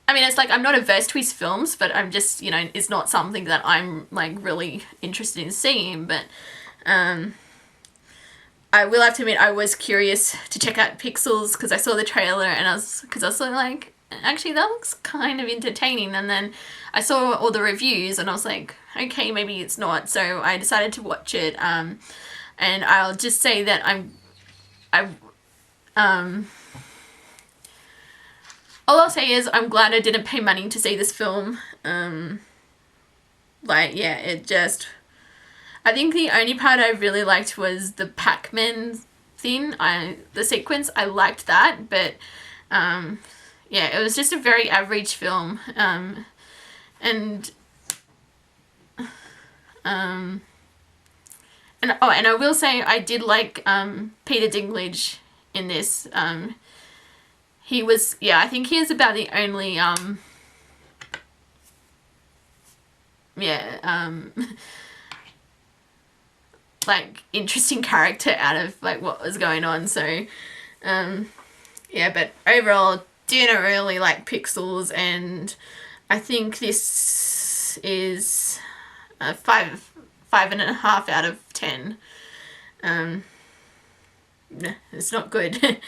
I mean, it's like, I'm not averse to his films, but I'm just, you know, it's not something that I'm, like, really interested in seeing. But I will have to admit, I was curious to check out Pixels, because I saw the trailer, and I was sort of like, actually, that looks kind of entertaining. And then I saw all the reviews, and I was like, okay, maybe it's not. So I decided to watch it. And I'll just say that all I'll say is, I'm glad I didn't pay money to see this film. Like, yeah, it just, I think the only part I really liked was the Pac-Man thing. The sequence, I liked that, but yeah, it was just a very average film. And I will say, I did like Peter Dinklage in this. He was, yeah, I think he is about the only like, interesting character out of, like, what was going on. So yeah, but overall, didn't really like Pixels, and I think this is a 5.5 out of 10. It's not good.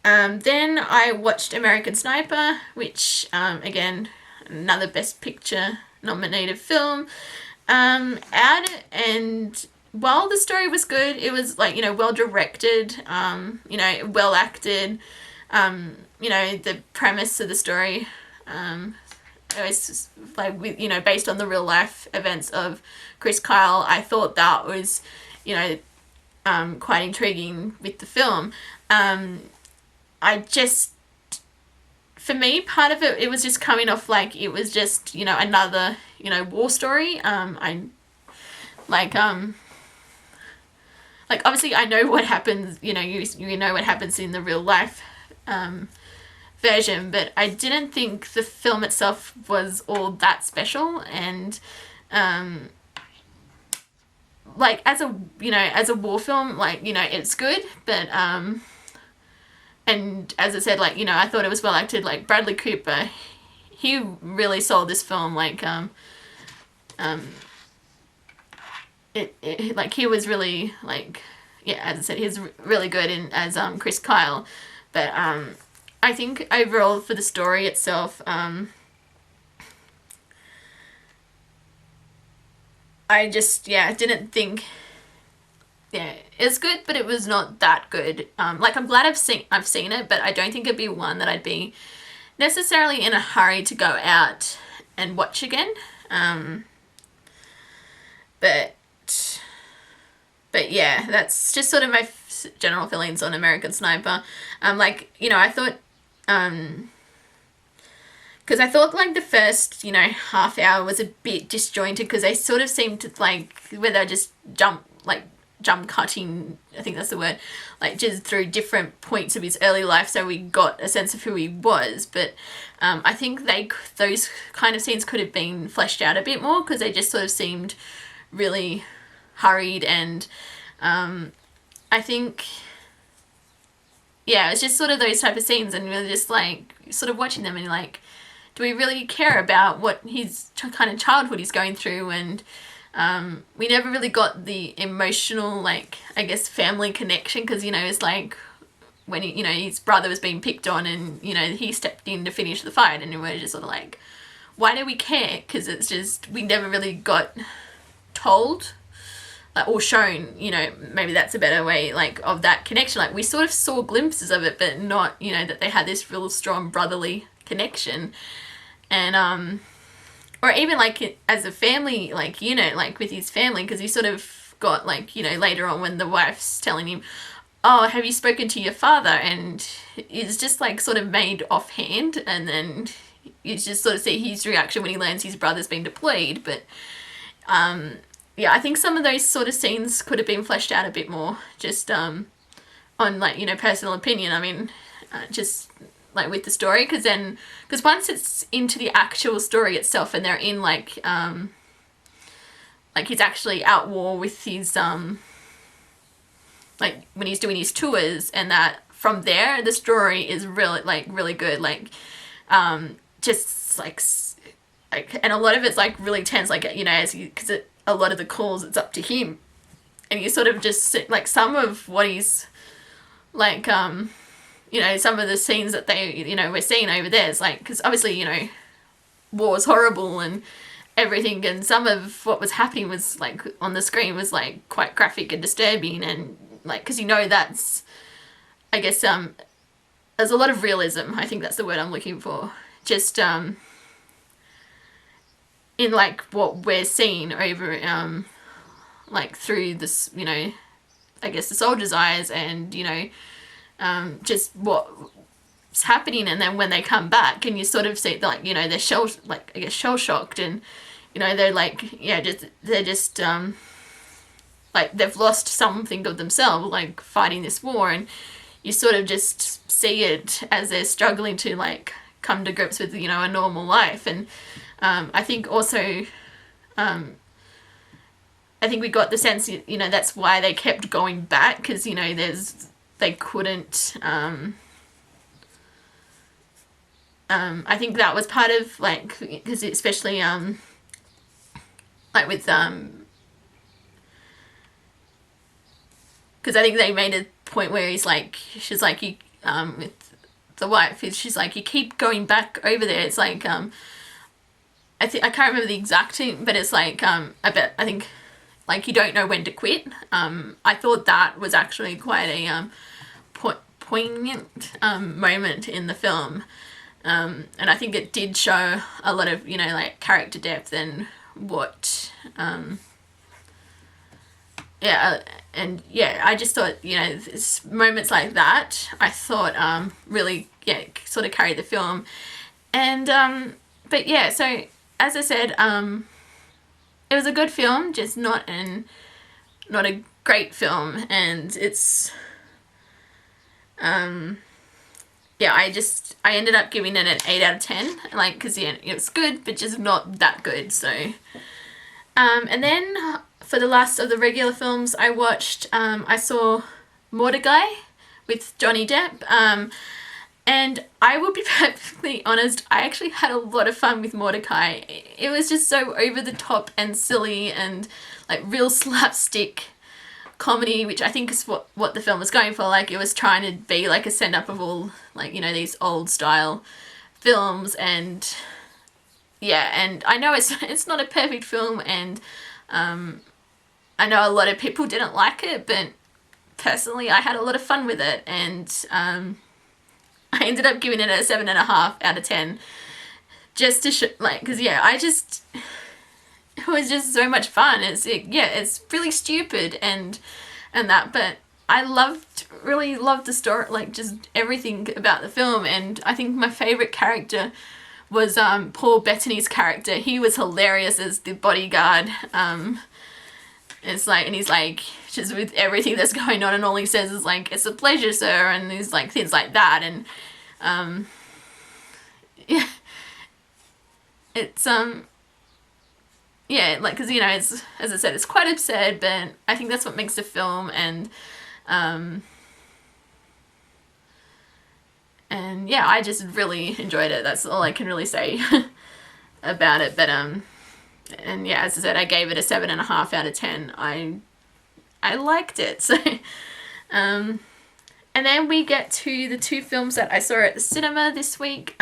Then I watched American Sniper, which, again, another Best Picture nominated film. And while the story was good, it was like, well directed, well acted. The premise of the story, it was just, like, based on the real life events of Chris Kyle. I thought that was, quite intriguing with the film. I just, for me, part of it was just coming off like it was just, another, war story. Obviously I know what happens, you know what happens in the real life version, but I didn't think the film itself was all that special. And as a war film, it's good, but and as I said, I thought it was well acted. Like, Bradley Cooper, he really sold this film. He was really, as I said, he's really good as Chris Kyle. But I think overall for the story itself, I just, didn't think, it's good, but it was not that good. I'm glad I've seen it, but I don't think it'd be one that I'd be necessarily in a hurry to go out and watch again. But yeah, that's just sort of my general feelings on American Sniper. I thought, because I thought the first, half hour was a bit disjointed, because they sort of seemed to, where they just jump cutting, I think that's the word, just through different points of his early life, so we got a sense of who he was. But I think those kind of scenes could have been fleshed out a bit more, because they just sort of seemed really hurried. And I think, it's just sort of those type of scenes, and we're just sort of watching them and do we really care about what his kind of childhood he's going through? And we never really got the emotional, I guess, family connection, because, it's when his brother was being picked on, and, he stepped in to finish the fight, and we're just sort of why do we care? Because it's just, we never really got told or shown, maybe that's a better way, of that connection. We sort of saw glimpses of it, but not, that they had this real strong brotherly connection. And or even as a family unit, with his family, because he sort of got later on when the wife's telling him, oh, have you spoken to your father? And it's just sort of made offhand, and then you just sort of see his reaction when he learns his brother's been deployed. But I think some of those sort of scenes could have been fleshed out a bit more, just on personal opinion. I mean, just with the story, because once it's into the actual story itself, and they're in he's actually out war with his when he's doing his tours, and that from there the story is really really good. Just and a lot of it's really tense, as because a lot of the calls, it's up to him, and you sort of just some of what he's some of the scenes that they, we're seeing over there is because obviously, war is horrible and everything, and some of what was happening was on the screen was quite graphic and disturbing, and because that's, I guess, there's a lot of realism, I think that's the word I'm looking for, just in what we're seeing over through this, I guess the soldier's eyes, and just what's happening. And then when they come back, and you sort of see they're shell shocked, and they're just they've lost something of themselves fighting this war, and you sort of just see it as they're struggling to come to grips with a normal life. And I think also I think we got the sense that's why they kept going back, because they couldn't I think that was part of because especially with because I think they made a point where she's you with the wife, she's you keep going back over there. It's I can't remember the exact thing, but it's I think like you don't know when to quit. I thought that was actually quite a poignant moment in the film. And I think it did show a lot of, like character depth and what, I just thought, moments like that, I thought really, sort of carried the film. And, but yeah, so as I said, it was a good film, just not a great film, and it's, I ended up giving it an 8 out of 10, like, because it was good, but just not that good, so. And then for the last of the regular films I watched, I saw Mortdecai with Johnny Depp, and I will be perfectly honest, I actually had a lot of fun with Mortdecai. It was just so over the top and silly and like real slapstick comedy, which I think is what the film was going for. Like, it was trying to be like a send up of all, like, these old style films, and and I know it's not a perfect film, and I know a lot of people didn't like it, but personally I had a lot of fun with it, and I ended up giving it a 7.5 out of 10, just to because it was just so much fun. It's really stupid and that, but I really loved the story, like just everything about the film. And I think my favorite character was Paul Bettany's character. He was hilarious as the bodyguard. It's like, and he's like, just with everything that's going on, and all he says is like, "It's a pleasure, sir," and he's like things like that. And it's like, because it's, as I said, it's quite absurd, but I think that's what makes the film. And I just really enjoyed it. That's all I can really say about it. But as I said, I gave it a 7.5 out of 10. I liked it. So and then we get to the two films that I saw at the cinema this week.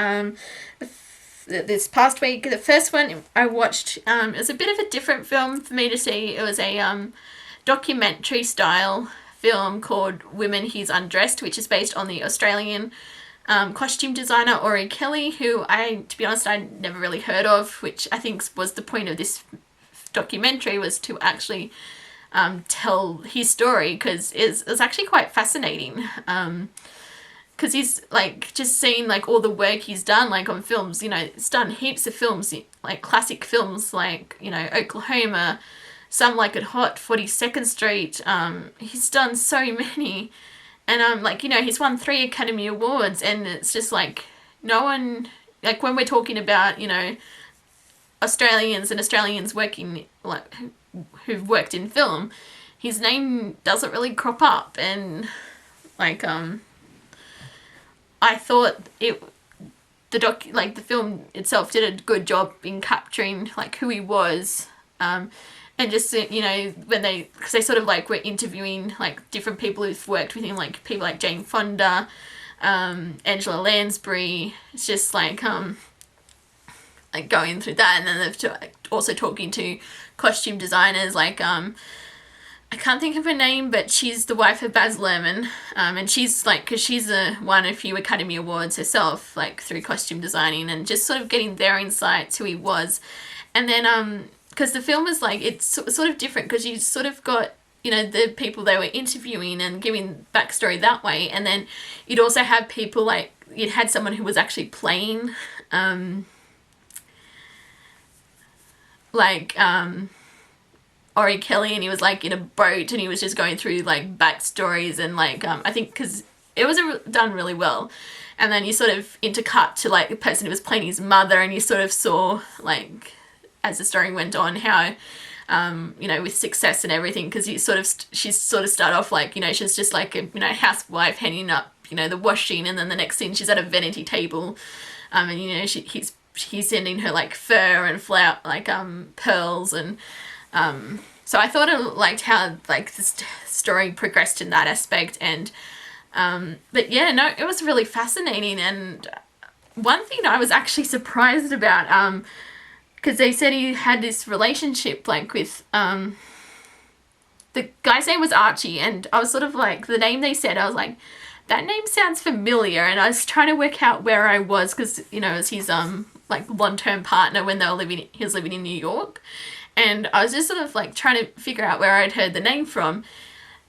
This past week, the first one I watched, it was a bit of a different film for me to see. It was a documentary style film called Women He's Undressed, which is based on the Australian costume designer U.N.C.L.E, who to be honest, I never really heard of, which I think was the point of this documentary, was to actually tell his story, because it's actually quite fascinating. Because he's like just seeing like all the work he's done, like on films, it's done heaps of films, like classic films, like, Oklahoma, Some Like It Hot, 42nd Street. He's done so many, and he's won 3 Academy Awards, and it's just like no one, like when we're talking about, Australians working, like who've worked in film, his name doesn't really crop up. And like I thought the film itself did a good job in capturing like who he was, and just when because they sort of like were interviewing like different people who've worked with him, like people like Jane Fonda, Angela Lansbury. It's just like going through that, and then they've also talking to costume designers like I can't think of her name, but she's the wife of Baz Luhrmann, and she's like, because she's won a few Academy Awards herself, like through costume designing, and just sort of getting their insights who he was. And then because the film is like, it's sort of different, because you sort of got the people they were interviewing and giving backstory that way, and then you'd also have people like, you'd had someone who was actually playing U.N.C.L.E, and he was like in a boat, and he was just going through like backstories, and like I think because it was done really well. And then you sort of intercut to like the person who was playing his mother, and you sort of saw like as the story went on how with success and everything, because she sort of started off like she's just like a housewife hanging up the washing, and then the next scene she's at a vanity table, and he's sending her like fur and flower, like pearls, and so I thought I liked how like the story progressed in that aspect. And but it was really fascinating. And one thing I was actually surprised about, because they said he had this relationship like with the guy's name was Archie, and I was sort of like, the name they said, I was like, that name sounds familiar, and I was trying to work out where I was, because, you know, it was his, like, long-term partner when he was living in New York, and I was just sort of, like, trying to figure out where I'd heard the name from.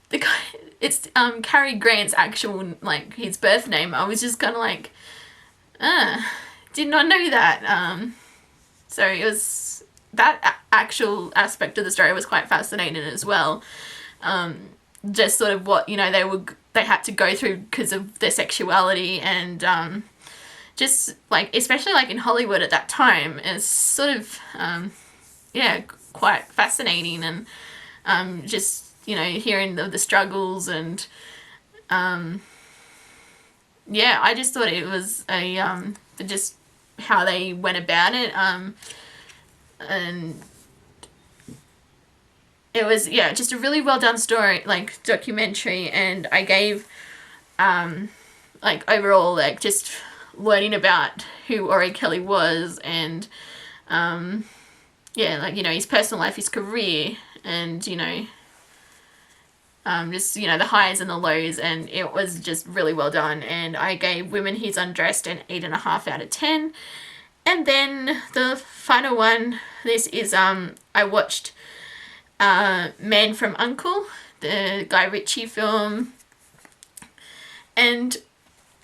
The guy, it's, Cary Grant's actual, like, his birth name. I was just kind of like, did not know that. So it was, that actual aspect of the story was quite fascinating as well. Just sort of what, you know, they had to go through because of their sexuality, and just like, especially like in Hollywood at that time, it's sort of quite fascinating, and just, you know, hearing the struggles, and I just thought it was just how they went about it, and it was, just a really well done story, like, documentary, and I gave, like, overall, like, just learning about who U.N.C.L.E was, and, like, you know, his personal life, his career, and, you know, just, you know, the highs and the lows, and it was just really well done, and I gave Women He's Undressed an 8.5 out of 10, and then the final one, this is, I watched Man from U.N.C.L.E, the Guy Ritchie film, and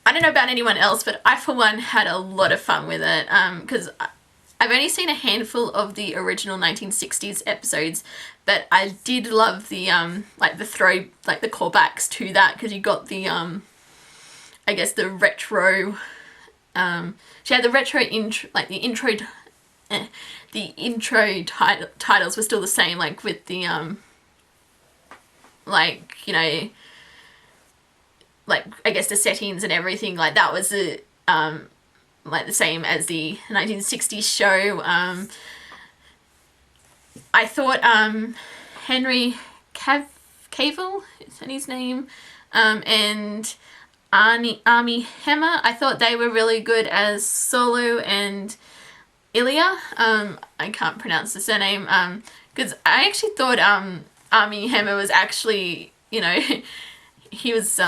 I don't know about anyone else, but I for one had a lot of fun with it, because I've only seen a handful of the original 1960s episodes, but I did love the like the callbacks to that, because you got the I guess the retro, she had the retro intro, like the intro titles were still the same, like with the like, you know, like, I guess the settings and everything, like, that was the like the same as the 1960s show. I thought Henry Cavill, is that his name, and Armie Hammer, I thought they were really good as Solo and Ilya. I can't pronounce the surname, because I actually thought Armie Hammer was actually, you know, he was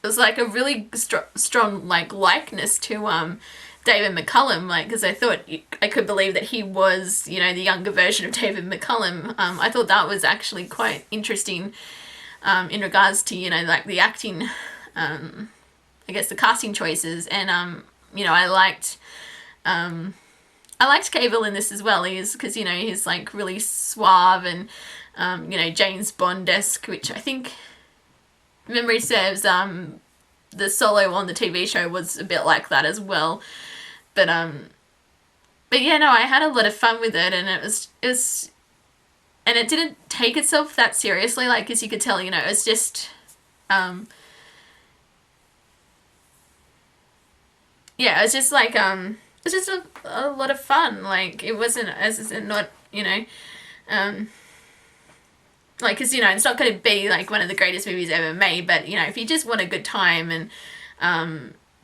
it was like a really strong like likeness to David McCullum, like, because I thought, I could believe that he was, you know, the younger version of David McCullum. I thought that was actually quite interesting, in regards to, you know, like the acting, I guess the casting choices, and you know, I liked Cavill in this as well. He's, because, you know, he's like really suave and you know, James Bond-esque, which I think, memory serves, the Solo on the TV show was a bit like that as well. But yeah, no, I had a lot of fun with it, and it was, and it didn't take itself that seriously, like, as you could tell, you know, it was just, it was just like, it was just a lot of fun, like, it wasn't, as not, you know, like, because, you know, it's not going to be, like, one of the greatest movies ever made, but, you know, if you just want a good time and,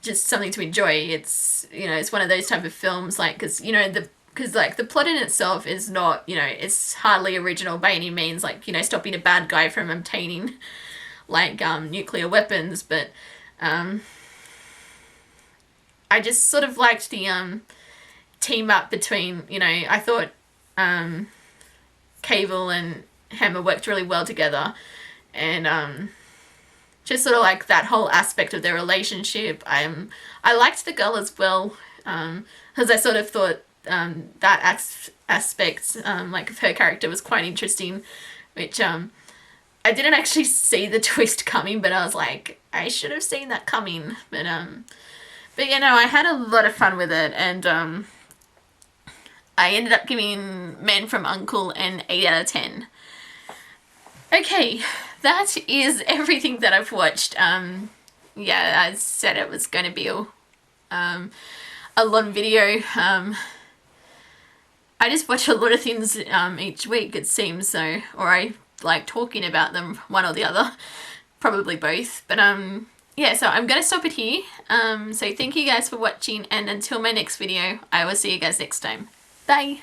just something to enjoy, it's, you know, it's one of those type of films, like, because, you know, because, like, the plot in itself is not, you know, it's hardly original by any means, like, you know, stopping a bad guy from obtaining, like, nuclear weapons, but, I just sort of liked the, team up between, you know, I thought, Cavill and Hammer worked really well together, and, just sort of like that whole aspect of their relationship. I liked the girl as well, because I sort of thought, that aspect, like, of her character was quite interesting, which, I didn't actually see the twist coming, but I was like, I should have seen that coming, but you know, I had a lot of fun with it, and, I ended up giving Men from U.N.C.L.E an 8 out of 10. Okay, that is everything that I've watched. Yeah, I said it was going to be a long video. I just watch a lot of things each week, it seems, so, or I like talking about them, one or the other, probably both, but yeah, so I'm going to stop it here. So thank you guys for watching, and until my next video, I will see you guys next time. Bye!